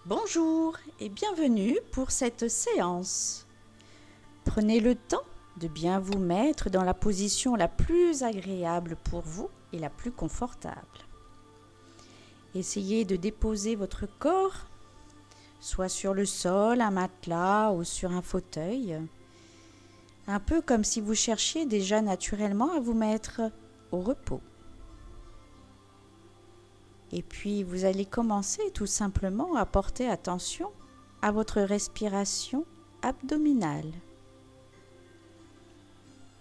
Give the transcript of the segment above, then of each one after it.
Bonjour et bienvenue pour cette séance. Prenez le temps de bien vous mettre dans la position la plus agréable pour vous et la plus confortable. Essayez de déposer votre corps, soit sur le sol, un matelas ou sur un fauteuil, un peu comme si vous cherchiez déjà naturellement à vous mettre au repos. Et puis vous allez commencer tout simplement à porter attention à votre respiration abdominale.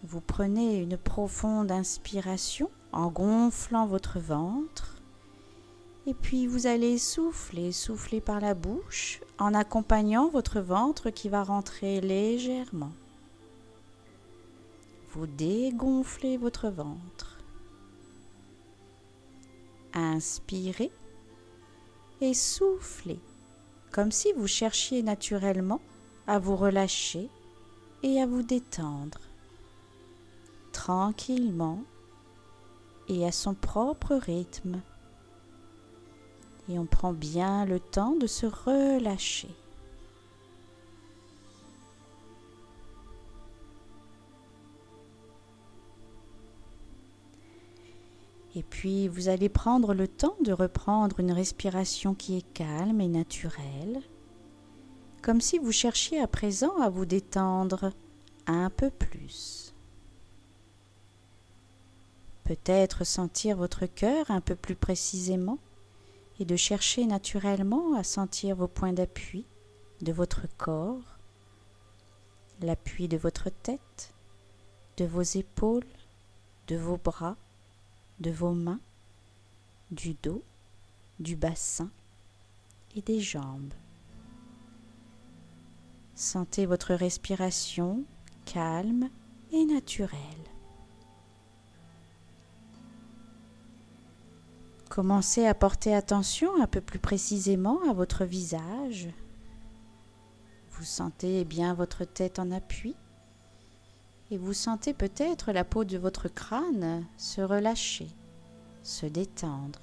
Vous prenez une profonde inspiration en gonflant votre ventre et puis vous allez souffler par la bouche en accompagnant votre ventre qui va rentrer légèrement. Vous dégonflez votre ventre. Inspirez et soufflez, comme si vous cherchiez naturellement à vous relâcher et à vous détendre, tranquillement et à son propre rythme. Et on prend bien le temps de se relâcher. Et puis, vous allez prendre le temps de reprendre une respiration qui est calme et naturelle, comme si vous cherchiez à présent à vous détendre un peu plus. Peut-être sentir votre cœur un peu plus précisément et de chercher naturellement à sentir vos points d'appui de votre corps, l'appui de votre tête, de vos épaules, de vos bras, de vos mains, du dos, du bassin et des jambes. Sentez votre respiration calme et naturelle. Commencez à porter attention un peu plus précisément à votre visage. Vous sentez bien votre tête en appui et vous sentez peut-être la peau de votre crâne se relâcher, se détendre.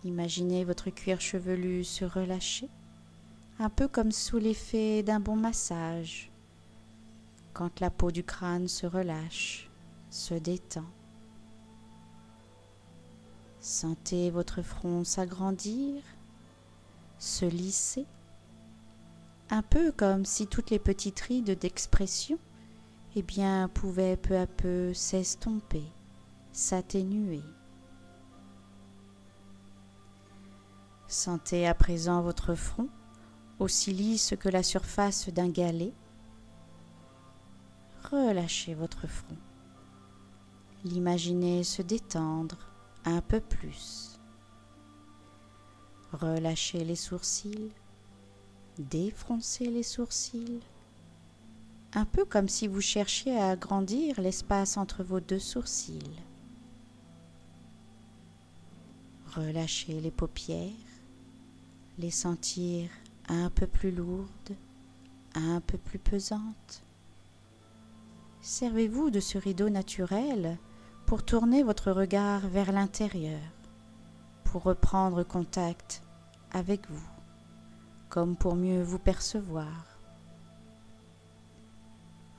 Imaginez votre cuir chevelu se relâcher, un peu comme sous l'effet d'un bon massage, quand la peau du crâne se relâche, se détend. Sentez votre front s'agrandir, se lisser, un peu comme si toutes les petites rides d'expression pouvaient peu à peu s'estomper, s'atténuer. Sentez à présent votre front aussi lisse que la surface d'un galet. Relâchez votre front. L'imaginez se détendre un peu plus. Relâchez les sourcils. Défroncez les sourcils, un peu comme si vous cherchiez à agrandir l'espace entre vos deux sourcils. Relâchez les paupières, les sentir un peu plus lourdes, un peu plus pesantes. Servez-vous de ce rideau naturel pour tourner votre regard vers l'intérieur, pour reprendre contact avec vous, comme pour mieux vous percevoir.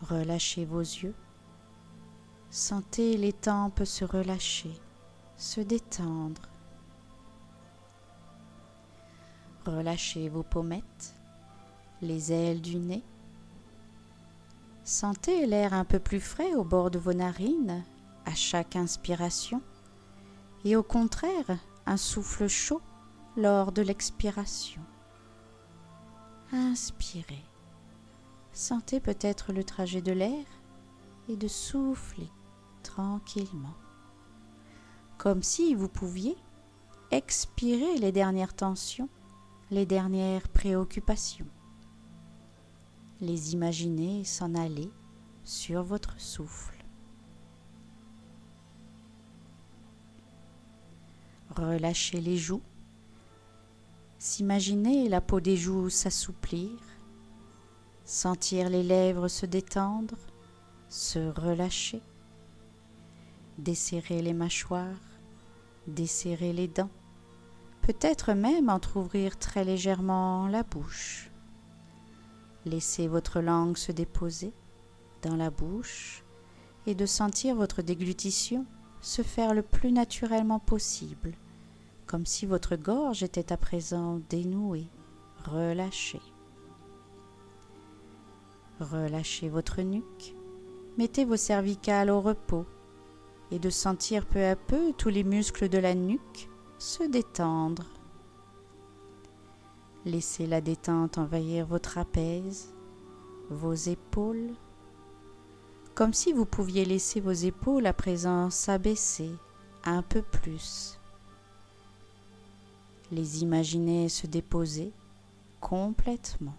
Relâchez vos yeux. Sentez les tempes se relâcher, se détendre. Relâchez vos pommettes, les ailes du nez. Sentez l'air un peu plus frais au bord de vos narines à chaque inspiration et au contraire un souffle chaud lors de l'expiration. Inspirez. Sentez peut-être le trajet de l'air et de souffler tranquillement, comme si vous pouviez expirer les dernières tensions, les dernières préoccupations. Les imaginer s'en aller sur votre souffle. Relâchez les joues. S'imaginer la peau des joues s'assouplir, sentir les lèvres se détendre, se relâcher, desserrer les mâchoires, desserrer les dents, peut-être même entrouvrir très légèrement la bouche. Laissez votre langue se déposer dans la bouche et de sentir votre déglutition se faire le plus naturellement possible, comme si votre gorge était à présent dénouée, relâchée. Relâchez votre nuque, mettez vos cervicales au repos et de sentir peu à peu tous les muscles de la nuque se détendre. Laissez la détente envahir vos trapèzes, vos épaules, comme si vous pouviez laisser vos épaules à présent s'abaisser un peu plus. Les imaginer se déposer complètement.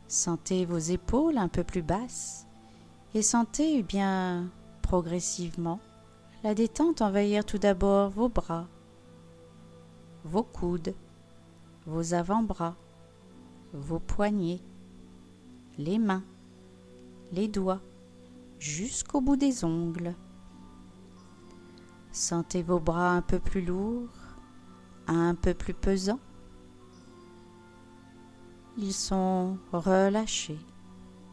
Sentez vos épaules un peu plus basses et sentez bien progressivement la détente envahir tout d'abord vos bras, vos coudes, vos avant-bras, vos poignets, les mains, les doigts, jusqu'au bout des ongles. Sentez vos bras un peu plus lourds, un peu plus pesants. Ils sont relâchés,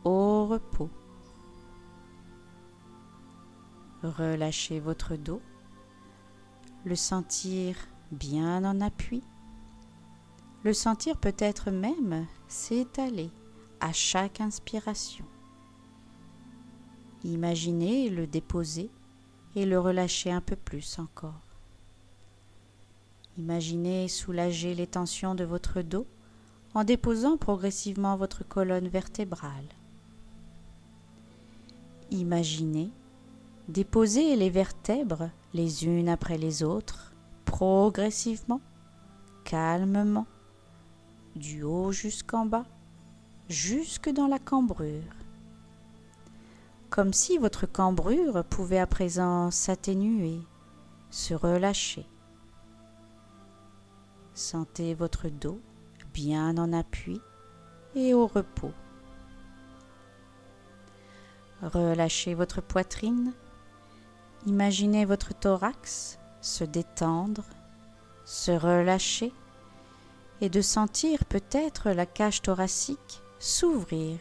au repos. Relâchez votre dos, le sentir bien en appui, le sentir peut-être même s'étaler à chaque inspiration. Imaginez le déposer et le relâcher un peu plus encore. Imaginez soulager les tensions de votre dos en déposant progressivement votre colonne vertébrale. Imaginez déposer les vertèbres les unes après les autres, progressivement, calmement, du haut jusqu'en bas, jusque dans la cambrure. Comme si votre cambrure pouvait à présent s'atténuer, se relâcher. Sentez votre dos bien en appui et au repos. Relâchez votre poitrine. Imaginez votre thorax se détendre, se relâcher et de sentir peut-être la cage thoracique s'ouvrir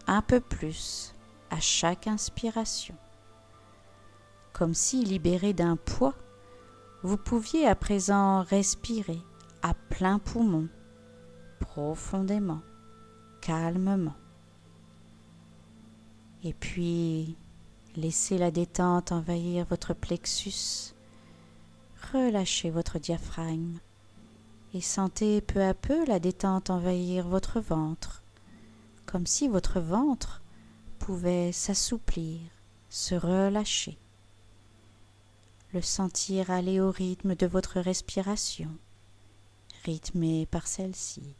un peu plus à chaque inspiration. Comme si, libéré d'un poids, vous pouviez à présent respirer à plein poumon, profondément, calmement. Et puis, laissez la détente envahir votre plexus. Relâchez votre diaphragme et sentez peu à peu la détente envahir votre ventre, comme si votre ventre pouvait s'assouplir, se relâcher. Le sentir aller au rythme de votre respiration, rythmé par celle-ci.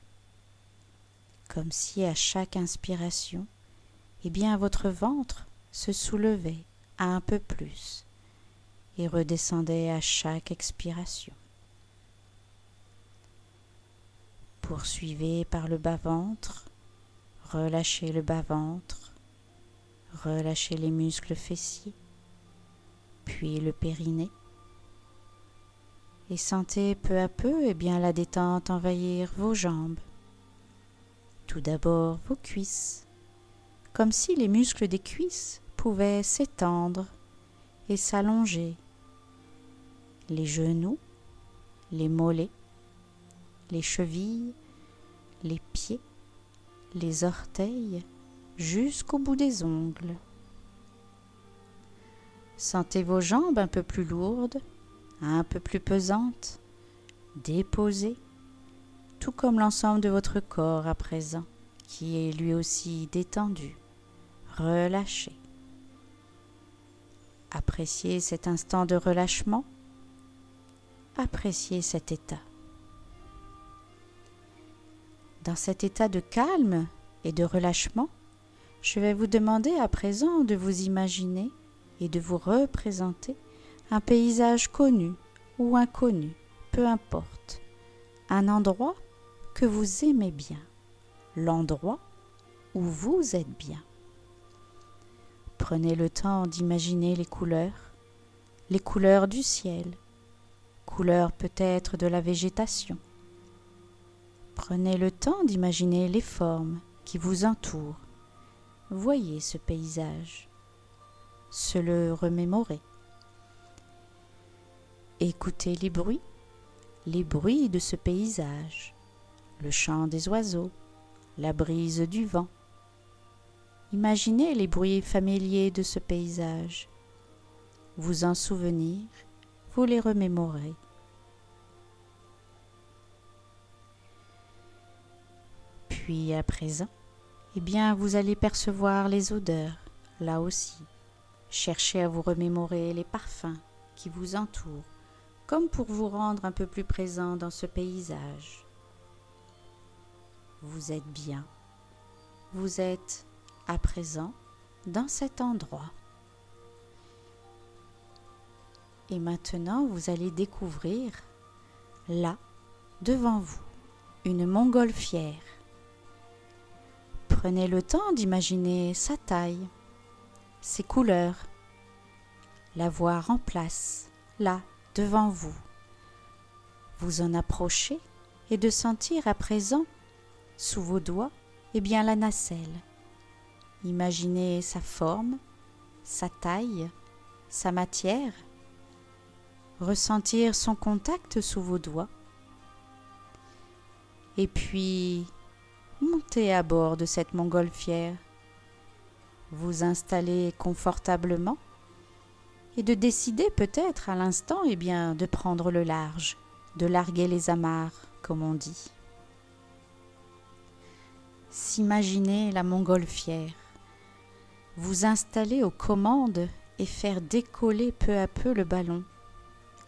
Comme si à chaque inspiration, votre ventre se soulevait un peu plus et redescendait à chaque expiration. Poursuivez par le bas-ventre, relâchez le bas-ventre, relâchez les muscles fessiers, puis le périnée, et sentez peu à peu la détente envahir vos jambes. Tout d'abord vos cuisses, comme si les muscles des cuisses pouvaient s'étendre et s'allonger. Les genoux, les mollets, les chevilles, les pieds, les orteils, jusqu'au bout des ongles. Sentez vos jambes un peu plus lourdes, un peu plus pesantes, déposées, tout comme l'ensemble de votre corps à présent, qui est lui aussi détendu, relâché. Appréciez cet instant de relâchement, appréciez cet état. Dans cet état de calme et de relâchement, je vais vous demander à présent de vous imaginer et de vous représenter un paysage connu ou inconnu, peu importe, un endroit que vous aimez bien, l'endroit où vous êtes bien. Prenez le temps d'imaginer les couleurs, les couleurs du ciel, couleurs peut-être de la végétation. Prenez le temps d'imaginer les formes qui vous entourent. Voyez ce paysage, se le remémorer. Écoutez les bruits de ce paysage, le chant des oiseaux, la brise du vent. Imaginez les bruits familiers de ce paysage. Vous en souvenir, vous les remémorez. Puis à présent, vous allez percevoir les odeurs, là aussi. Cherchez à vous remémorer les parfums qui vous entourent, comme pour vous rendre un peu plus présent dans ce paysage. Vous êtes bien. Vous êtes à présent dans cet endroit. Et maintenant, vous allez découvrir, là, devant vous, une montgolfière. Prenez le temps d'imaginer sa taille, ses couleurs, la voir en place, là, devant vous. Vous en approchez et de sentir à présent, sous vos doigts, la nacelle. Imaginez sa forme, sa taille, sa matière. Ressentir son contact sous vos doigts. Et puis, montez à bord de cette montgolfière. Vous installer confortablement et de décider peut-être à l'instant de prendre le large, de larguer les amarres, comme on dit. S'imaginer la montgolfière, vous installer aux commandes et faire décoller peu à peu le ballon.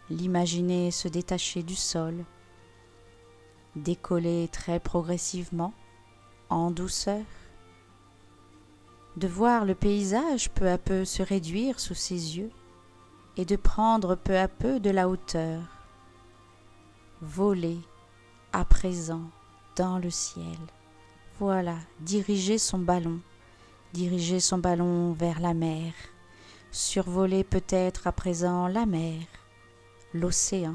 L'imaginer se détacher du sol, décoller très progressivement, en douceur, de voir le paysage peu à peu se réduire sous ses yeux et de prendre peu à peu de la hauteur, voler à présent dans le ciel. Voilà, diriger son ballon vers la mer, survoler peut-être à présent la mer, l'océan,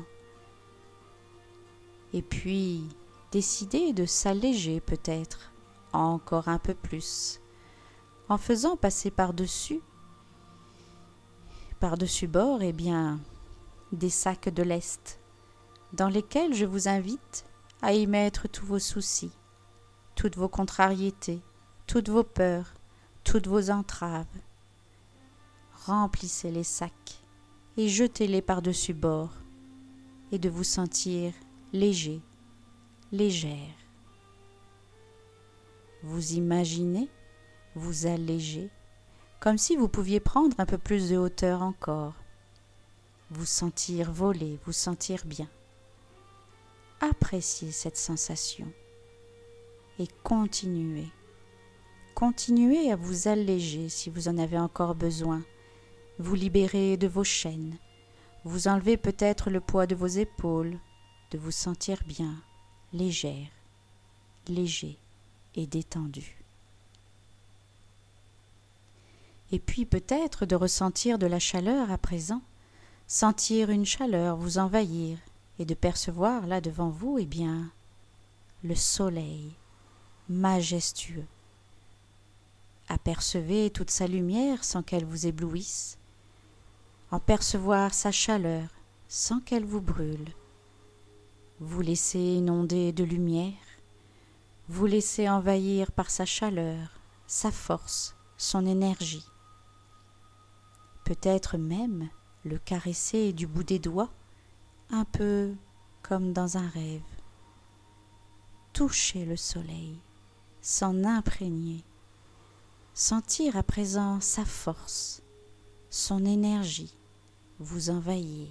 et puis décider de s'alléger peut-être encore un peu plus, en faisant passer par-dessus bord des sacs de lest, dans lesquels je vous invite à y mettre tous vos soucis, toutes vos contrariétés, toutes vos peurs, toutes vos entraves. Remplissez les sacs et jetez-les par-dessus bord, et de vous sentir léger, légère. Vous imaginez, vous alléger, comme si vous pouviez prendre un peu plus de hauteur encore, vous sentir voler, vous sentir bien. Appréciez cette sensation et continuez à vous alléger si vous en avez encore besoin, vous libérer de vos chaînes, vous enlever peut-être le poids de vos épaules, de vous sentir bien, légère, léger et détendu. Et puis peut-être de ressentir de la chaleur à présent, sentir une chaleur vous envahir et de percevoir là devant vous, le soleil majestueux. Apercevez toute sa lumière sans qu'elle vous éblouisse, en percevoir sa chaleur sans qu'elle vous brûle. Vous laissez inonder de lumière, vous laissez envahir par sa chaleur, sa force, son énergie. Peut-être même le caresser du bout des doigts, un peu comme dans un rêve. Touchez le soleil, s'en imprégner, sentir à présent sa force, son énergie vous envahir.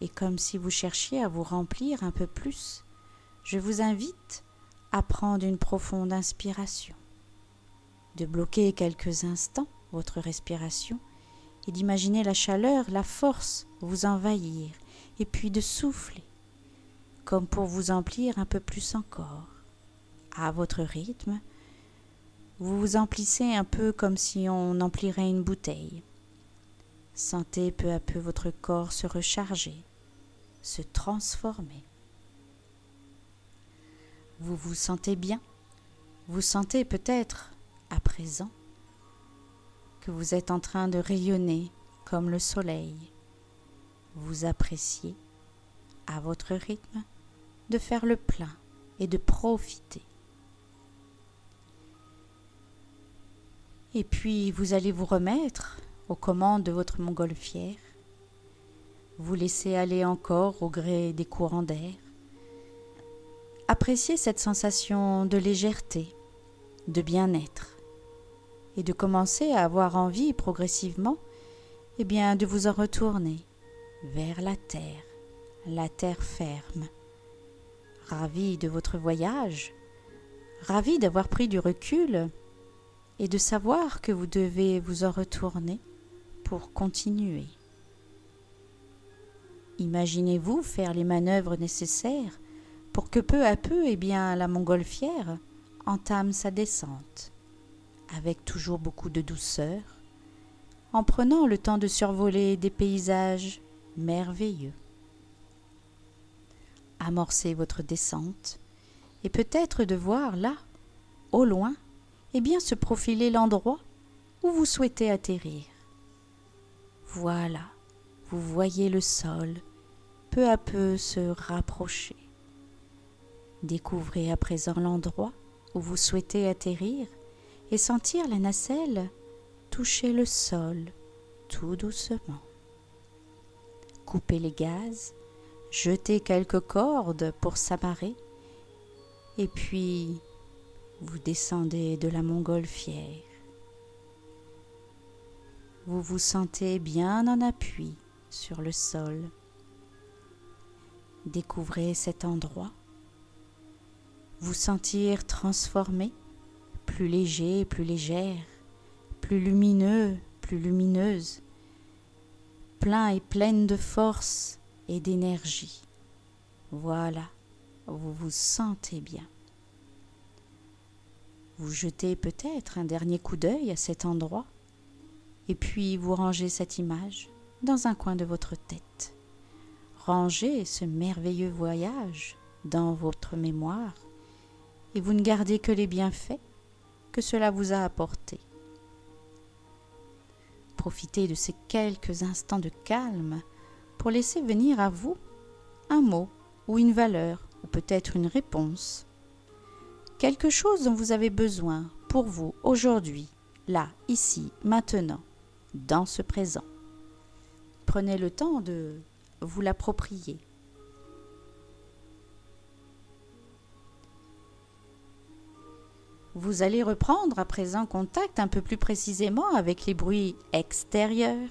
Et comme si vous cherchiez à vous remplir un peu plus, je vous invite à prendre une profonde inspiration, de bloquer quelques instants votre respiration et d'imaginer la chaleur, la force vous envahir, et puis de souffler, comme pour vous emplir un peu plus encore. À votre rythme, vous vous emplissez un peu comme si on emplirait une bouteille. Sentez peu à peu votre corps se recharger, se transformer. Vous vous sentez bien. Vous sentez peut-être, à présent, que vous êtes en train de rayonner comme le soleil. Vous appréciez, à votre rythme, de faire le plein et de profiter. Et puis, vous allez vous remettre aux commandes de votre montgolfière. Vous laissez aller encore au gré des courants d'air. Appréciez cette sensation de légèreté, de bien-être, et de commencer à avoir envie progressivement de vous en retourner vers la terre ferme. Ravi de votre voyage, ravi d'avoir pris du recul et de savoir que vous devez vous en retourner pour continuer. Imaginez-vous faire les manœuvres nécessaires pour que peu à peu, la montgolfière entame sa descente, avec toujours beaucoup de douceur, en prenant le temps de survoler des paysages merveilleux. Amorcez votre descente et peut-être de voir là, au loin, se profiler l'endroit où vous souhaitez atterrir. Voilà, vous voyez le sol peu à peu se rapprocher. Découvrez à présent l'endroit où vous souhaitez atterrir et sentir la nacelle toucher le sol tout doucement. Coupez les gaz, jetez quelques cordes pour s'amarrer et puis vous descendez de la montgolfière. Vous vous sentez bien en appui sur le sol. Découvrez cet endroit. Vous sentir transformé, plus léger, plus légère, plus lumineux, plus lumineuse, plein et pleine de force et d'énergie. Voilà, vous vous sentez bien. Vous jetez peut-être un dernier coup d'œil à cet endroit et puis vous rangez cette image dans un coin de votre tête. Rangez ce merveilleux voyage dans votre mémoire et vous ne gardez que les bienfaits que cela vous a apportés. Profitez de ces quelques instants de calme pour laisser venir à vous un mot ou une valeur ou peut-être une réponse. Quelque chose dont vous avez besoin pour vous aujourd'hui, là, ici, maintenant, dans ce présent. Prenez le temps de vous l'approprier. Vous allez reprendre à présent contact un peu plus précisément avec les bruits extérieurs,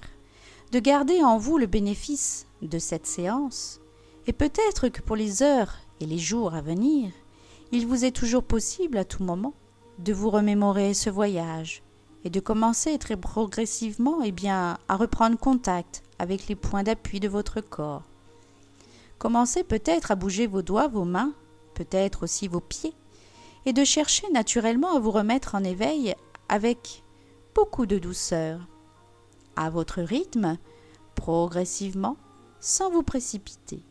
de garder en vous le bénéfice de cette séance, et peut-être que pour les heures et les jours à venir, il vous est toujours possible à tout moment de vous remémorer ce voyage et de commencer très progressivement à reprendre contact avec les points d'appui de votre corps. Commencez peut-être à bouger vos doigts, vos mains, peut-être aussi vos pieds, et de chercher naturellement à vous remettre en éveil avec beaucoup de douceur, à votre rythme, progressivement, sans vous précipiter.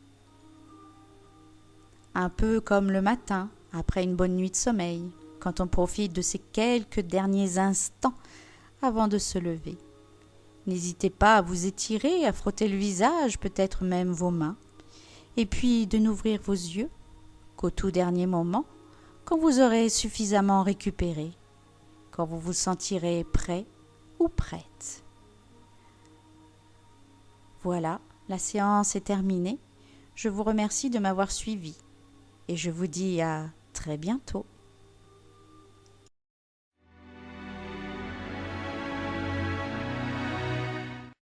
Un peu comme le matin, après une bonne nuit de sommeil, quand on profite de ces quelques derniers instants avant de se lever. N'hésitez pas à vous étirer, à frotter le visage, peut-être même vos mains, et puis de n'ouvrir vos yeux qu'au tout dernier moment, quand vous aurez suffisamment récupéré, quand vous vous sentirez prêt ou prête. Voilà, la séance est terminée. Je vous remercie de m'avoir suivi et je vous dis à très bientôt.